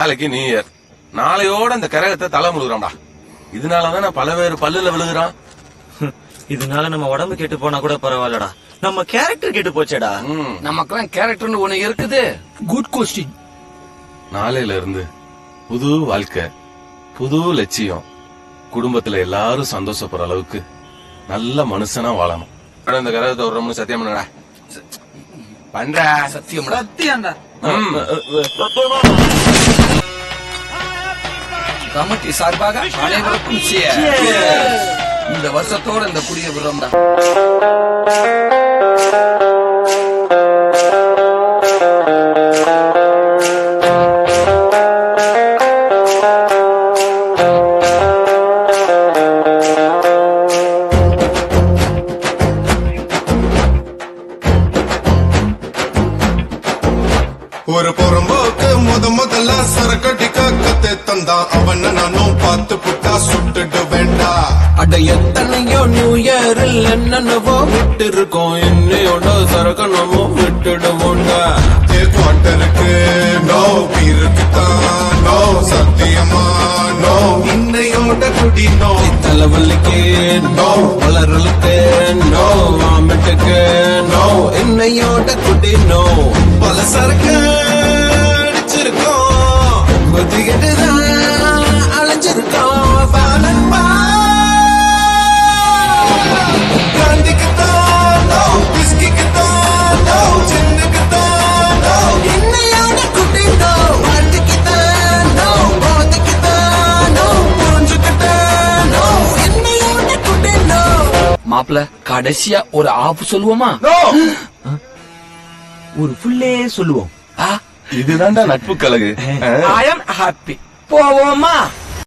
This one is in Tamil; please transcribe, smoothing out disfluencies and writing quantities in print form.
நாளைக்கு நியூ இயர். நாளையோட அந்த கரகத்தை தலை முழுகிறான்டா. இதனாலதான் பல பேர் பல்லுல விழுகிறான். இதனால நம்ம உடம்பு கெட்டு போனா கூட பரவாயில்லடா, நம்ம கேரக்டர் கெட்டு போச்சேடா. நமக்கெல்லாம் கேரக்டர்னு ஒண்ணு இருக்குது. Good question. நாளையில இருந்து புது வாழ்க்கை, புது லட்சியம், குடும்பத்துல எல்லாரும் சந்தோஷப்படுற அளவுக்கு நல்ல மனுஷனா வாழணும். இந்த கரகத்தை விடுறோம்னு சத்தியம் பண்ணடா. பண்ற சத்தியம்டா. சத்தியம்டா. கமிட்டி சார்பாக அனைவருக்கும் இந்த வருஷத்தோட இந்த குடிய விடுறோம்டா. ஒரு புறம்போக்கு முதல்ல சரக்கடிக்க கத்து தந்தான் அவன நானும் பார்த்து புட்டா சுட்டுட்டு வேண்டா. அட எத்தனையோ நியூ இயரில் என்னென்னவோ விட்டு இருக்கோம், என்னையோட சரக்கணமோ விட்டுடுவோண்டா. குவார்டருக்கு நோ, பீருக்கு தான் நோ, சத்தியமா நோ, இன்னையோட குடி நோ, தலைவலிக்கு நோ, வளரலுக்கு நோ, மாமெட்டுக்கு நோ, என்னையோட குடி நோ. பல சரக்கு அடிச்சிருக்கோம், புத்திகிட்டுதான் அலைஞ்சிருக்கோம். பாலன்பா காந்திக்கு தான் நோ, பிஸ்கிக்கு தான் நோ, சின்னுக்கு தான் நோ, என்னையோட குடி நோ. வாழ்த்துக்கு தான் நோ, போதைக்கு தான் நோ, புரிஞ்சுக்கிட்ட நோ, என்னையோட குடி நோ. மாப்பிள்ள கடைசியா ஒரு ஆஃப் சொல்லுவோமா? ஒரு ஃபுல்லே சொல்லுவோம். இதுதான்டா நட்பு கழகு. ஐ அம் ஹாப்பி. போவோமா?